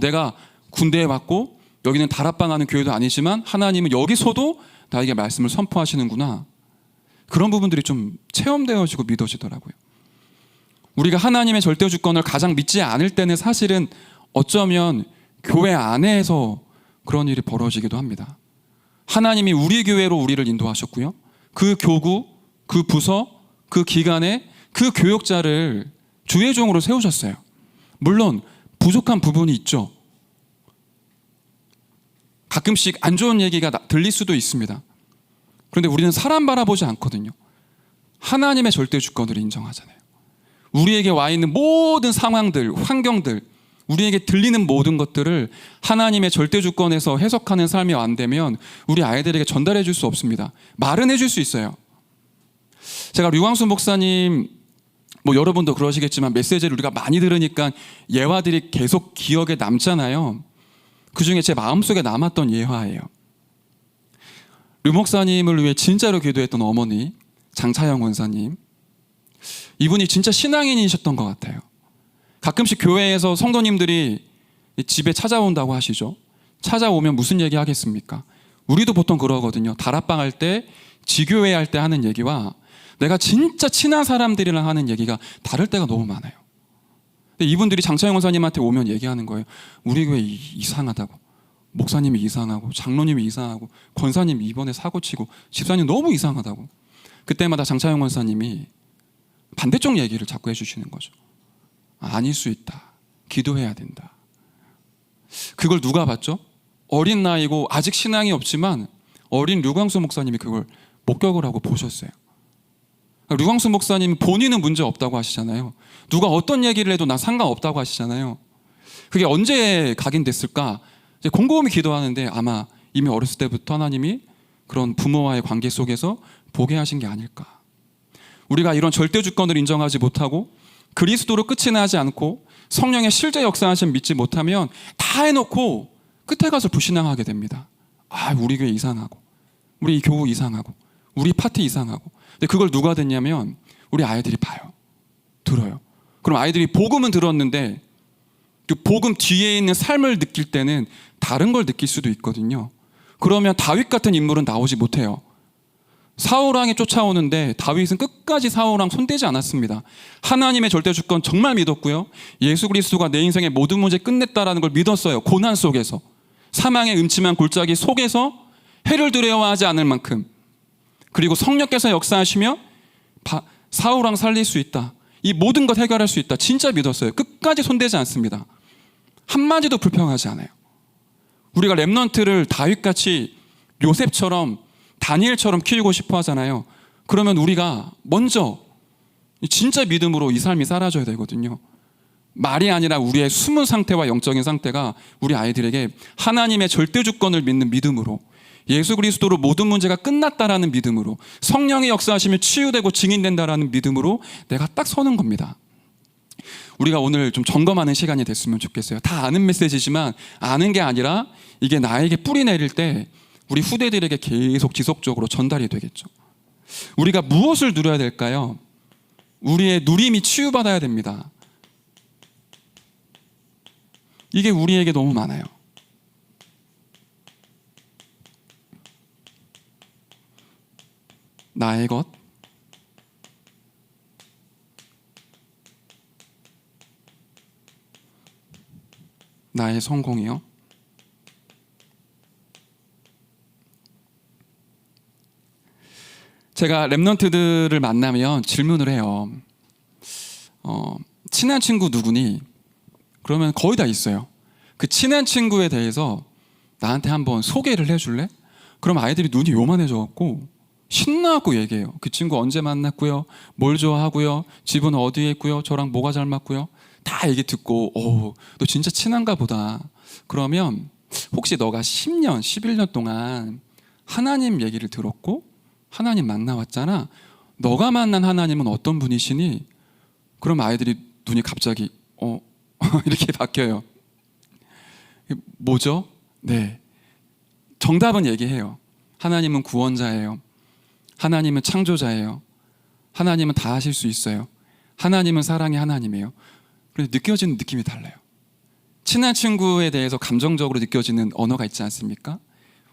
내가 군대에 왔고 여기는 다락방하는 교회도 아니지만 하나님은 여기서도 나에게 말씀을 선포하시는구나. 그런 부분들이 좀 체험되어지고 믿어지더라고요. 우리가 하나님의 절대 주권을 가장 믿지 않을 때는 사실은 어쩌면 교회 안에서 그런 일이 벌어지기도 합니다. 하나님이 우리 교회로 우리를 인도하셨고요. 그 교구, 그 부서, 그 기관에 그 교역자를 주의 종으로 세우셨어요. 물론 부족한 부분이 있죠. 가끔씩 안 좋은 얘기가 들릴 수도 있습니다. 그런데 우리는 사람 바라보지 않거든요. 하나님의 절대 주권을 인정하잖아요. 우리에게 와 있는 모든 상황들, 환경들, 우리에게 들리는 모든 것들을 하나님의 절대 주권에서 해석하는 삶이 안 되면 우리 아이들에게 전달해 줄 수 없습니다. 말은 해줄 수 있어요. 제가 류광수 목사님, 여러분도 그러시겠지만 메시지를 우리가 많이 들으니까 예화들이 계속 기억에 남잖아요. 그 중에 제 마음속에 남았던 예화예요. 류 목사님을 위해 진짜로 기도했던 어머니 장차영 원사님, 이분이 진짜 신앙인이셨던 것 같아요. 가끔씩 교회에서 성도님들이 집에 찾아온다고 하시죠. 찾아오면 무슨 얘기 하겠습니까? 우리도 보통 그러거든요. 다락방 할 때, 지교회 할 때 하는 얘기와 내가 진짜 친한 사람들이랑 하는 얘기가 다를 때가 너무 많아요. 근데 이분들이 장차영 원사님한테 오면 얘기하는 거예요. 우리 교회 이상하다고, 목사님이 이상하고, 장로님이 이상하고, 권사님이 이번에 사고치고, 집사님 너무 이상하다고. 그때마다 장차영 원사님이 반대쪽 얘기를 자꾸 해주시는 거죠. 아닐 수 있다. 기도해야 된다. 그걸 누가 봤죠? 어린 나이고 아직 신앙이 없지만 어린 류광수 목사님이 그걸 목격을 하고 보셨어요. 류광수 목사님 본인은 문제 없다고 하시잖아요. 누가 어떤 얘기를 해도 나 상관없다고 하시잖아요. 그게 언제 각인됐을까? 이제 곰곰이 기도하는데 아마 이미 어렸을 때부터 하나님이 그런 부모와의 관계 속에서 보게 하신 게 아닐까. 우리가 이런 절대 주권을 인정하지 못하고 그리스도로 끝이 나지 않고 성령의 실제 역사하심 믿지 못하면 다 해놓고 끝에 가서 불신앙하게 됩니다. 우리 교회 이상하고, 우리 교우 이상하고, 우리 파티 이상하고. 근데 그걸 누가 듣냐면 우리 아이들이 봐요. 들어요. 그럼 아이들이 복음은 들었는데 그 복음 뒤에 있는 삶을 느낄 때는 다른 걸 느낄 수도 있거든요. 그러면 다윗 같은 인물은 나오지 못해요. 사울왕이 쫓아오는데 다윗은 끝까지 사울왕 손대지 않았습니다. 하나님의 절대 주권 정말 믿었고요. 예수 그리스도가 내 인생의 모든 문제 끝냈다라는 걸 믿었어요. 고난 속에서, 사망의 음침한 골짜기 속에서 해를 두려워하지 않을 만큼, 그리고 성령께서 역사하시며 사울왕 살릴 수 있다, 이 모든 것 해결할 수 있다, 진짜 믿었어요. 끝까지 손대지 않습니다. 한마디도 불평하지 않아요. 우리가 렘넌트를 다윗같이, 요셉처럼, 다니엘처럼 키우고 싶어 하잖아요. 그러면 우리가 먼저 진짜 믿음으로 이 삶이 사라져야 되거든요. 말이 아니라 우리의 숨은 상태와 영적인 상태가 우리 아이들에게 하나님의 절대 주권을 믿는 믿음으로, 예수 그리스도로 모든 문제가 끝났다라는 믿음으로, 성령의 역사하시면 치유되고 증인된다라는 믿음으로 내가 딱 서는 겁니다. 우리가 오늘 좀 점검하는 시간이 됐으면 좋겠어요. 다 아는 메시지지만 아는 게 아니라 이게 나에게 뿌리 내릴 때 우리 후대들에게 계속 지속적으로 전달이 되겠죠. 우리가 무엇을 누려야 될까요? 우리의 누림이 치유받아야 됩니다. 이게 우리에게 너무 많아요. 나의 것, 나의 성공이요. 제가 랩런트들을 만나면 질문을 해요. 친한 친구 누구니? 그러면 거의 다 있어요. 그 친한 친구에 대해서 나한테 한번 소개를 해줄래? 그럼 아이들이 눈이 요만해져갖고 신나갖고 얘기해요. 그 친구 언제 만났고요, 뭘 좋아하고요, 집은 어디에 있고요, 저랑 뭐가 잘 맞고요, 다 얘기 듣고 너 진짜 친한가 보다. 그러면 혹시 너가 10년, 11년 동안 하나님 얘기를 들었고 하나님 만나왔잖아. 너가 만난 하나님은 어떤 분이시니? 그럼 아이들이 눈이 갑자기 이렇게 바뀌어요. 뭐죠? 네, 정답은 얘기해요. 하나님은 구원자예요. 하나님은 창조자예요. 하나님은 다 하실 수 있어요. 하나님은 사랑의 하나님이에요. 그런데 느껴지는 느낌이 달라요. 친한 친구에 대해서 감정적으로 느껴지는 언어가 있지 않습니까?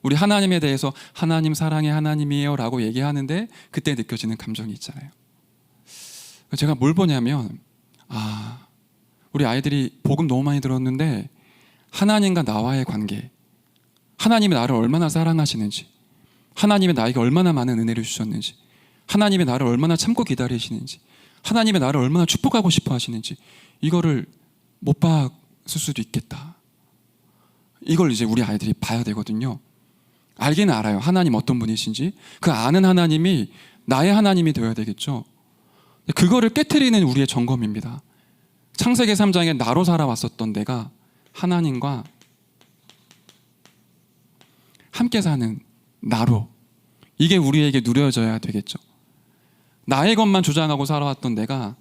우리 하나님에 대해서 하나님 사랑의 하나님이에요 라고 얘기하는데 그때 느껴지는 감정이 있잖아요. 제가 뭘 보냐면 우리 아이들이 복음 너무 많이 들었는데 하나님과 나와의 관계, 하나님이 나를 얼마나 사랑하시는지, 하나님이 나에게 얼마나 많은 은혜를 주셨는지, 하나님이 나를 얼마나 참고 기다리시는지, 하나님이 나를 얼마나 축복하고 싶어 하시는지, 이거를 못 봤을 수도 있겠다. 이걸 이제 우리 아이들이 봐야 되거든요. 알기는 알아요. 하나님 어떤 분이신지. 그 아는 하나님이 나의 하나님이 되어야 되겠죠. 그거를 깨트리는 우리의 점검입니다. 창세기 3장에 나로 살아왔었던 내가 하나님과 함께 사는 나로, 이게 우리에게 누려져야 되겠죠. 나의 것만 주장하고 살아왔던 내가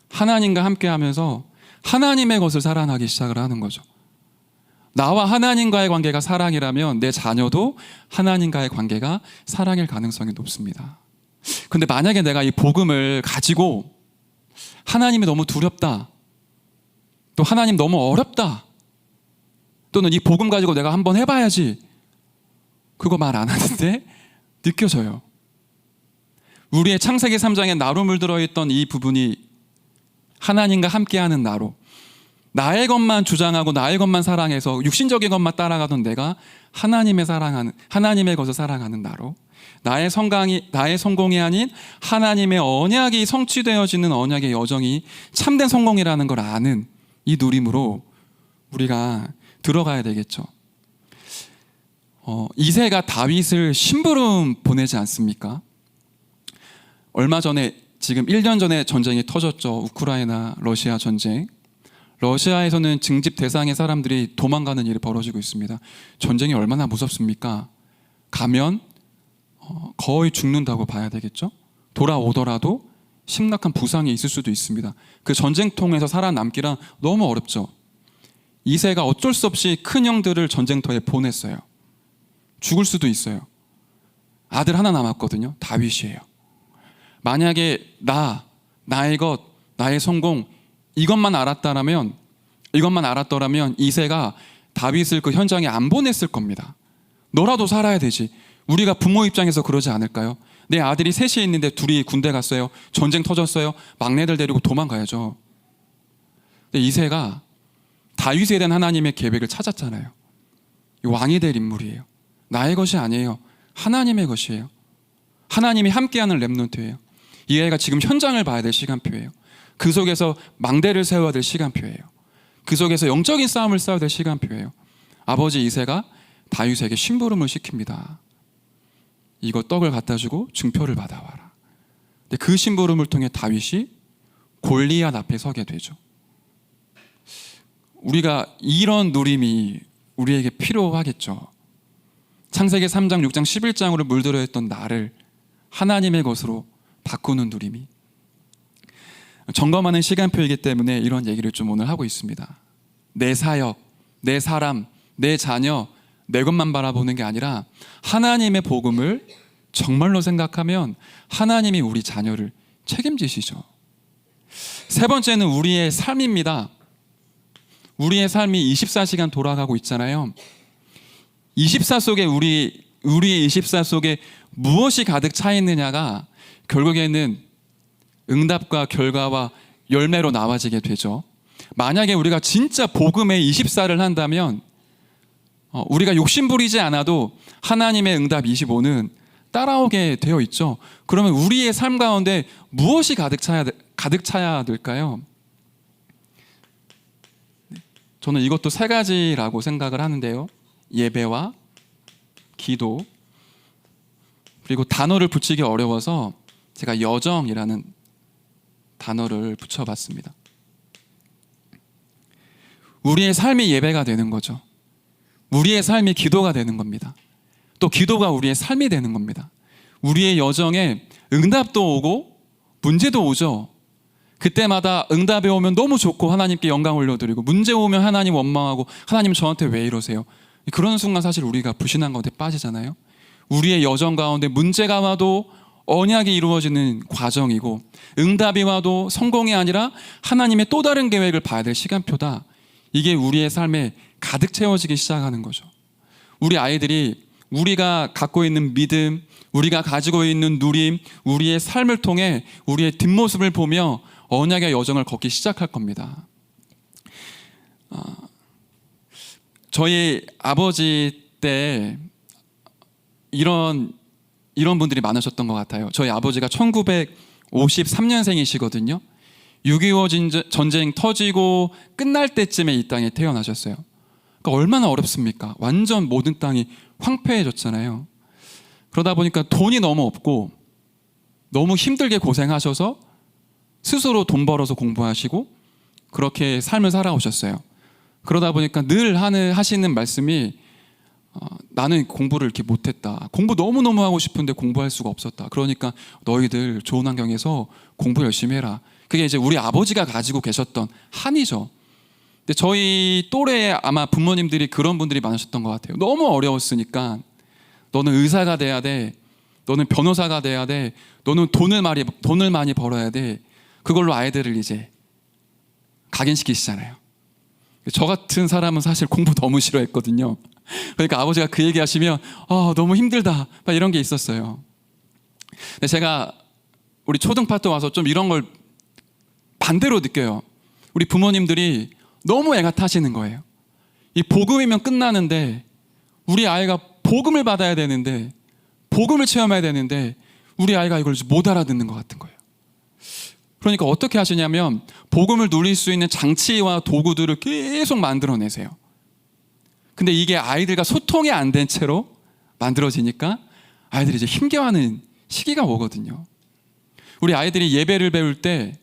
하나님과 함께 하면서 하나님의 것을 사랑하기 시작을 하는 거죠. 나와 하나님과의 관계가 사랑이라면 내 자녀도 하나님과의 관계가 사랑일 가능성이 높습니다. 근데 만약에 내가 이 복음을 가지고 하나님이 너무 두렵다, 또 하나님 너무 어렵다, 또는 이 복음 가지고 내가 한번 해봐야지, 그거 말 안 하는데 느껴져요. 우리의 창세기 3장에 나로 물들어 있던 이 부분이 하나님과 함께하는 나로, 나의 것만 주장하고 나의 것만 사랑해서 육신적인 것만 따라가던 내가 하나님의 것을 사랑하는 나로, 나의 성공이 아닌 하나님의 언약이 성취되어지는 언약의 여정이 참된 성공이라는 걸 아는 이 누림으로 우리가 들어가야 되겠죠. 이새가 다윗을 심부름 보내지 않습니까? 얼마 전에, 지금 1년 전에 전쟁이 터졌죠. 우크라이나 러시아 전쟁. 러시아에서는 징집 대상의 사람들이 도망가는 일이 벌어지고 있습니다. 전쟁이 얼마나 무섭습니까? 가면 거의 죽는다고 봐야 되겠죠. 돌아오더라도 심각한 부상이 있을 수도 있습니다. 그 전쟁통에서 살아남기란 너무 어렵죠. 이새가 어쩔 수 없이 큰 형들을 전쟁터에 보냈어요. 죽을 수도 있어요. 아들 하나 남았거든요. 다윗이에요. 만약에 나의 것, 나의 성공, 이것만 알았더라면 이새가 다윗을 그 현장에 안 보냈을 겁니다. 너라도 살아야 되지. 우리가 부모 입장에서 그러지 않을까요? 내 아들이 셋이 있는데 둘이 군대 갔어요. 전쟁 터졌어요. 막내들 데리고 도망가야죠. 근데 이새가 다윗에 대한 하나님의 계획을 찾았잖아요. 왕이 될 인물이에요. 나의 것이 아니에요. 하나님의 것이에요. 하나님이 함께하는 렘넌트예요. 이 아이가 지금 현장을 봐야 될 시간표예요. 그 속에서 망대를 세워야 될 시간표예요. 그 속에서 영적인 싸움을 싸워야 될 시간표예요. 아버지 이새가 다윗에게 심부름을 시킵니다. 이거 떡을 갖다 주고 증표를 받아와라. 근데 그 심부름을 통해 다윗이 골리앗 앞에 서게 되죠. 우리가 이런 누림이 우리에게 필요하겠죠. 창세기 3장, 6장, 11장으로 물들어 있던 나를 하나님의 것으로 바꾸는 누림이, 점검하는 시간표이기 때문에 이런 얘기를 좀 오늘 하고 있습니다. 내 사역, 내 사람, 내 자녀, 내 것만 바라보는 게 아니라 하나님의 복음을 정말로 생각하면 하나님이 우리 자녀를 책임지시죠. 세 번째는 우리의 삶입니다. 우리의 삶이 24시간 돌아가고 있잖아요. 24 속에 우리의 24 속에 무엇이 가득 차 있느냐가 결국에는 응답과 결과와 열매로 나와지게 되죠. 만약에 우리가 진짜 복음의 24를 한다면 우리가 욕심부리지 않아도 하나님의 응답 25는 따라오게 되어 있죠. 그러면 우리의 삶 가운데 무엇이 가득 차야 될까요? 저는 이것도 세 가지라고 생각을 하는데요. 예배와 기도, 그리고 단어를 붙이기 어려워서 제가 여정이라는 단어를 붙여봤습니다. 우리의 삶이 예배가 되는 거죠. 우리의 삶이 기도가 되는 겁니다. 또 기도가 우리의 삶이 되는 겁니다. 우리의 여정에 응답도 오고 문제도 오죠. 그때마다 응답이 오면 너무 좋고 하나님께 영광 올려드리고, 문제 오면 하나님 원망하고 하나님 저한테 왜 이러세요? 그런 순간 사실 우리가 불신한 가운데 빠지잖아요. 우리의 여정 가운데 문제가 와도 언약이 이루어지는 과정이고 응답이 와도 성공이 아니라 하나님의 또 다른 계획을 봐야 될 시간표다. 이게 우리의 삶에 가득 채워지기 시작하는 거죠. 우리 아이들이 우리가 갖고 있는 믿음, 우리가 가지고 있는 누림, 우리의 삶을 통해 우리의 뒷모습을 보며 언약의 여정을 걷기 시작할 겁니다. 저희 아버지 때 이런 분들이 많으셨던 것 같아요. 저희 아버지가 1953년생이시거든요. 6.25 전쟁 터지고 끝날 때쯤에 이 땅에 태어나셨어요. 그러니까 얼마나 어렵습니까? 완전 모든 땅이 황폐해졌잖아요. 그러다 보니까 돈이 너무 없고 너무 힘들게 고생하셔서 스스로 돈 벌어서 공부하시고 그렇게 삶을 살아오셨어요. 그러다 보니까 늘 하시는 말씀이 나는 공부를 이렇게 못했다. 공부 너무너무 하고 싶은데 공부할 수가 없었다. 그러니까 너희들 좋은 환경에서 공부 열심히 해라. 그게 이제 우리 아버지가 가지고 계셨던 한이죠. 근데 저희 또래에 아마 부모님들이 그런 분들이 많으셨던 것 같아요. 너무 어려웠으니까 너는 의사가 돼야 돼. 너는 변호사가 돼야 돼. 너는 돈을 많이 벌어야 돼. 그걸로 아이들을 이제 각인시키시잖아요. 저 같은 사람은 사실 공부 너무 싫어했거든요. 그러니까 아버지가 그 얘기 하시면 너무 힘들다 막 이런 게 있었어요. 근데 제가 우리 초등파트 와서 좀 이런 걸 반대로 느껴요. 우리 부모님들이 너무 애가 타시는 거예요. 이 복음이면 끝나는데 우리 아이가 복음을 받아야 되는데 복음을 체험해야 되는데 우리 아이가 이걸 못 알아듣는 것 같은 거예요. 그러니까 어떻게 하시냐면 복음을 누릴 수 있는 장치와 도구들을 계속 만들어내세요. 근데 이게 아이들과 소통이 안 된 채로 만들어지니까 아이들이 이제 힘겨워하는 시기가 오거든요. 우리 아이들이 예배를 배울 때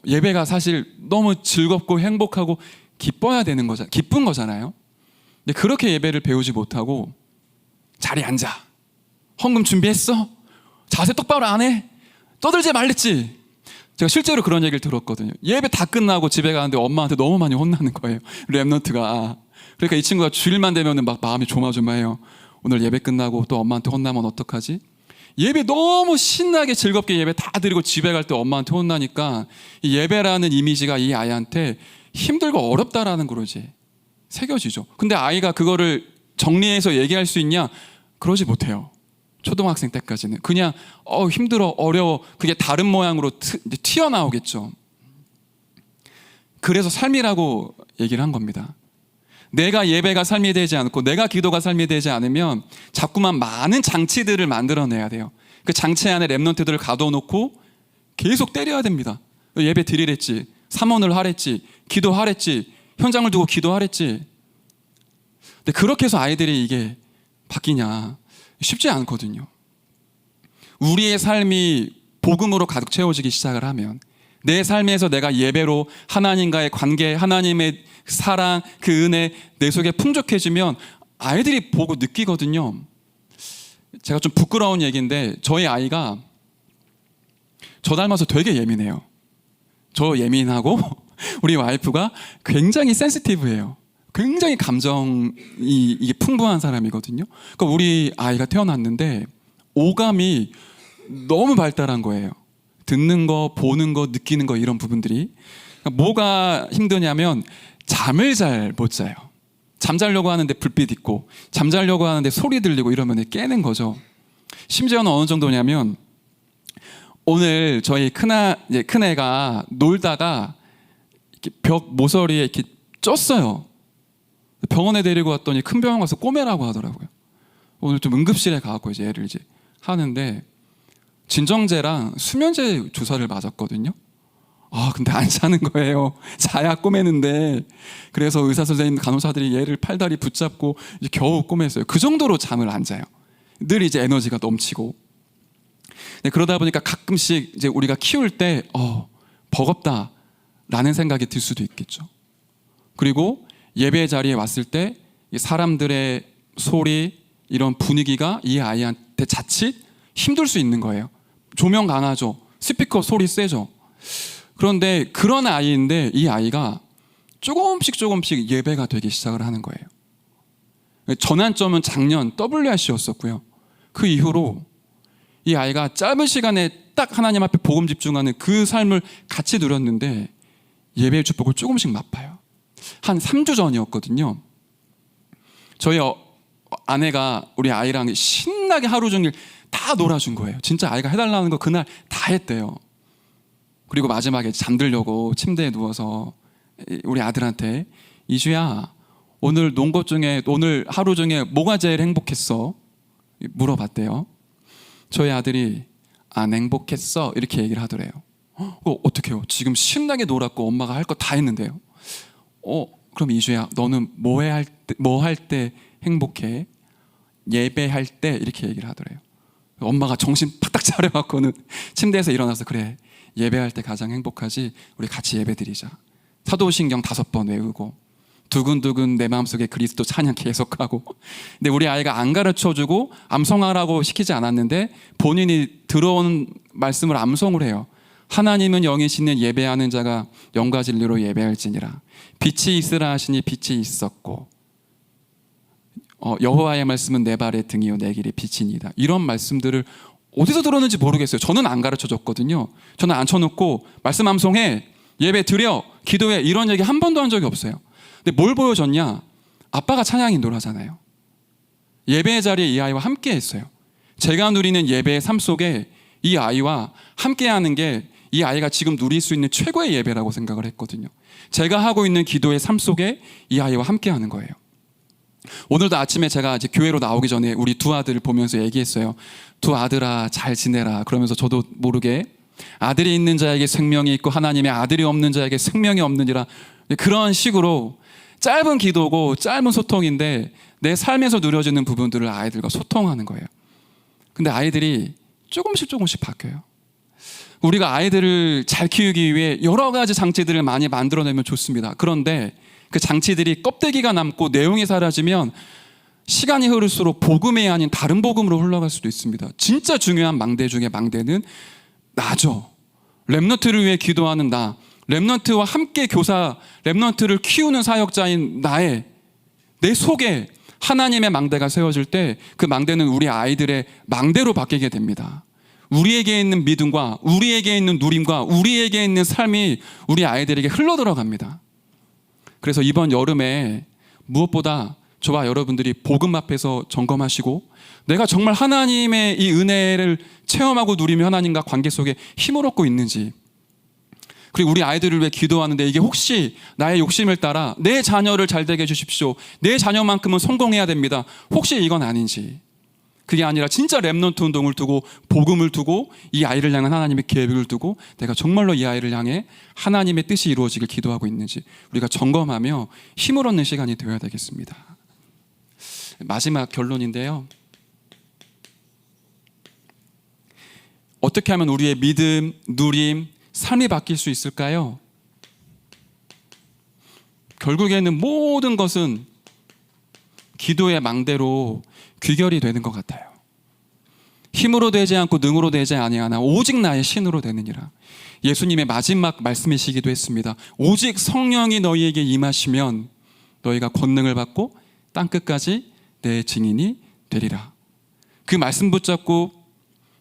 예배가 사실 너무 즐겁고 행복하고 기쁜 거잖아요. 근데 그렇게 예배를 배우지 못하고 자리에 앉아. 헌금 준비했어? 자세 똑바로 안 해? 떠들지 말랬지? 제가 실제로 그런 얘기를 들었거든요. 예배 다 끝나고 집에 가는데 엄마한테 너무 많이 혼나는 거예요. 랩런트가. 그러니까 이 친구가 주일만 되면 막 마음이 조마조마해요. 오늘 예배 끝나고 또 엄마한테 혼나면 어떡하지? 예배 너무 신나게 즐겁게 예배 다 드리고 집에 갈 때 엄마한테 혼나니까 이 예배라는 이미지가 이 아이한테 힘들고 어렵다라는 거로 이제 새겨지죠. 근데 아이가 그거를 정리해서 얘기할 수 있냐? 그러지 못해요. 초등학생 때까지는 그냥 힘들어 어려워 그게 다른 모양으로 튀어나오겠죠. 그래서 삶이라고 얘기를 한 겁니다. 내가 예배가 삶이 되지 않고 내가 기도가 삶이 되지 않으면 자꾸만 많은 장치들을 만들어내야 돼요. 그 장치 안에 랩런트들을 가둬놓고 계속 때려야 됩니다. 예배 드리랬지, 삼원을 하랬지, 기도하랬지, 현장을 두고 기도하랬지. 근데 그렇게 해서 아이들이 이게 바뀌냐 쉽지 않거든요. 우리의 삶이 복음으로 가득 채워지기 시작을 하면 내 삶에서 내가 예배로 하나님과의 관계, 하나님의 사랑, 그 은혜 내 속에 풍족해지면 아이들이 보고 느끼거든요. 제가 좀 부끄러운 얘기인데 저희 아이가 저 닮아서 되게 예민해요. 저 예민하고 우리 와이프가 굉장히 센시티브해요. 굉장히 감정이 이게 풍부한 사람이거든요. 그러니까 우리 아이가 태어났는데 오감이 너무 발달한 거예요. 듣는 거, 보는 거, 느끼는 거 이런 부분들이. 그러니까 뭐가 힘드냐면 잠을 잘 못 자요. 잠자려고 하는데 불빛 있고 잠자려고 하는데 소리 들리고 이러면 깨는 거죠. 심지어는 어느 정도냐면 오늘 저희 큰애가 놀다가 이렇게 벽 모서리에 이렇게 쪘어요. 병원에 데리고 왔더니 큰 병원 가서 꼬매라고 하더라고요. 오늘 좀 응급실에 가고 이제 애를 이제 하는데 진정제랑 수면제 주사를 맞았거든요. 근데 안 자는 거예요. 자야 꼬매는데. 그래서 의사 선생님, 간호사들이 얘를 팔다리 붙잡고 이제 겨우 꼬맸어요. 그 정도로 잠을 안 자요. 늘 이제 에너지가 넘치고. 네, 그러다 보니까 가끔씩 이제 우리가 키울 때 버겁다라는 생각이 들 수도 있겠죠. 그리고 예배 자리에 왔을 때 사람들의 소리 이런 분위기가 이 아이한테 자칫 힘들 수 있는 거예요. 조명 강하죠. 스피커 소리 세죠. 그런데 그런 아이인데 이 아이가 조금씩 예배가 되기 시작을 하는 거예요. 전환점은 작년 WRC였었고요. 그 이후로 이 아이가 짧은 시간에 딱 하나님 앞에 복음 집중하는 그 삶을 같이 누렸는데 예배의 축복을 조금씩 맛봐요. 한 3주 전이었거든요. 저희 아내가 우리 아이랑 신나게 하루 종일 다 놀아준 거예요. 진짜 아이가 해달라는 거 그날 다 했대요. 그리고 마지막에 잠들려고 침대에 누워서 우리 아들한테 이주야, 오늘 논 것 중에 오늘 하루 중에 뭐가 제일 행복했어? 물어봤대요. 저희 아들이 안 행복했어 이렇게 얘기를 하더래요. 어떡해요? 지금 신나게 놀았고 엄마가 할 거 다 했는데요. 그럼 이주야, 너는 뭐 할 때 행복해? 예배할 때 이렇게 얘기를 하더래요. 엄마가 정신 팍딱 차려갖고는 침대에서 일어나서 그래, 예배할 때 가장 행복하지, 우리 같이 예배 드리자. 사도신경 5번 외우고 두근두근 내 마음속에 그리스도 찬양 계속하고. 근데 우리 아이가 안 가르쳐주고 암송하라고 시키지 않았는데 본인이 들어온 말씀을 암송을 해요. 하나님은 영이시는 예배하는 자가 영과 진리로 예배할지니라. 빛이 있으라 하시니 빛이 있었고 여호와의 말씀은 내 발의 등이요 내 길의 빛이니이다. 이런 말씀들을 어디서 들었는지 모르겠어요. 저는 안 가르쳐줬거든요. 저는 앉혀놓고 말씀 암송해, 예배 드려, 기도해, 이런 얘기 한 번도 한 적이 없어요. 근데 뭘 보여줬냐? 아빠가 찬양 인도를 하잖아요. 예배의 자리에 이 아이와 함께 했어요. 제가 누리는 예배의 삶 속에 이 아이와 함께 하는 게 이 아이가 지금 누릴 수 있는 최고의 예배라고 생각을 했거든요. 제가 하고 있는 기도의 삶 속에 이 아이와 함께 하는 거예요. 오늘도 아침에 제가 이제 교회로 나오기 전에 우리 두 아들을 보면서 얘기했어요. 두 아들아 잘 지내라. 그러면서 저도 모르게 아들이 있는 자에게 생명이 있고 하나님의 아들이 없는 자에게 생명이 없느니라. 그런 식으로 짧은 기도고 짧은 소통인데 내 삶에서 누려지는 부분들을 아이들과 소통하는 거예요. 근데 아이들이 조금씩 바뀌어요. 우리가 아이들을 잘 키우기 위해 여러 가지 장치들을 많이 만들어내면 좋습니다. 그런데 그 장치들이 껍데기가 남고 내용이 사라지면 시간이 흐를수록 복음이 아닌 다른 복음으로 흘러갈 수도 있습니다. 진짜 중요한 망대 중에 망대는 나죠. 렘넌트를 위해 기도하는 나, 렘넌트와 함께 렘넌트를 키우는 사역자인 내 속에 하나님의 망대가 세워질 때 그 망대는 우리 아이들의 망대로 바뀌게 됩니다. 우리에게 있는 믿음과 우리에게 있는 누림과 우리에게 있는 삶이 우리 아이들에게 흘러들어갑니다. 그래서 이번 여름에 무엇보다 저와 여러분들이 복음 앞에서 점검하시고 내가 정말 하나님의 이 은혜를 체험하고 누리며 하나님과 관계 속에 힘을 얻고 있는지, 그리고 우리 아이들을 위해 기도하는데 이게 혹시 나의 욕심을 따라 내 자녀를 잘 되게 해주십시오, 내 자녀만큼은 성공해야 됩니다, 혹시 이건 아닌지, 그게 아니라 진짜 렘넌트 운동을 두고 복음을 두고 이 아이를 향한 하나님의 계획을 두고 내가 정말로 이 아이를 향해 하나님의 뜻이 이루어지길 기도하고 있는지 우리가 점검하며 힘을 얻는 시간이 되어야 되겠습니다. 마지막 결론인데요. 어떻게 하면 우리의 믿음, 누림, 삶이 바뀔 수 있을까요? 결국에는 모든 것은 기도의 망대로 귀결이 되는 것 같아요. 힘으로 되지 않고 능으로 되지 아니하나 오직 나의 신으로 되느니라. 예수님의 마지막 말씀이시기도 했습니다. 오직 성령이 너희에게 임하시면 너희가 권능을 받고 땅끝까지 내 증인이 되리라. 그 말씀 붙잡고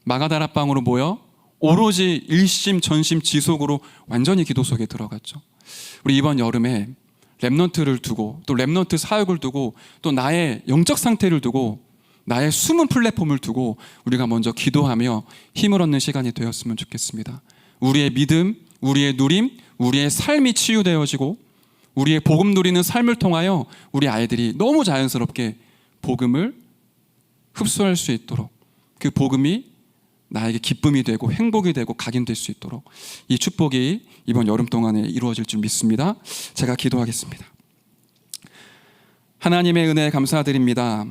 마가다락방으로 모여 오로지 일심 전심 지속으로 완전히 기도 속에 들어갔죠. 우리 이번 여름에 렘넌트를 두고 또 렘넌트 사역을 두고 또 나의 영적 상태를 두고 나의 숨은 플랫폼을 두고 우리가 먼저 기도하며 힘을 얻는 시간이 되었으면 좋겠습니다. 우리의 믿음, 우리의 누림, 우리의 삶이 치유되어지고 우리의 복음 누리는 삶을 통하여 우리 아이들이 너무 자연스럽게 복음을 흡수할 수 있도록, 그 복음이 나에게 기쁨이 되고 행복이 되고 각인될 수 있도록 이 축복이 이번 여름 동안에 이루어질 줄 믿습니다. 제가 기도하겠습니다. 하나님의 은혜에 감사드립니다.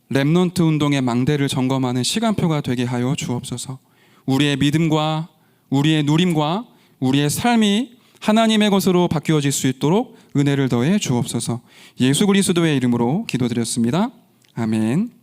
렘넌트 운동의 망대를 점검하는 시간표가 되게 하여 주옵소서. 우리의 믿음과 우리의 누림과 우리의 삶이 하나님의 것으로 바뀌어질 수 있도록 은혜를 더해 주옵소서. 예수 그리스도의 이름으로 기도드렸습니다. 아멘.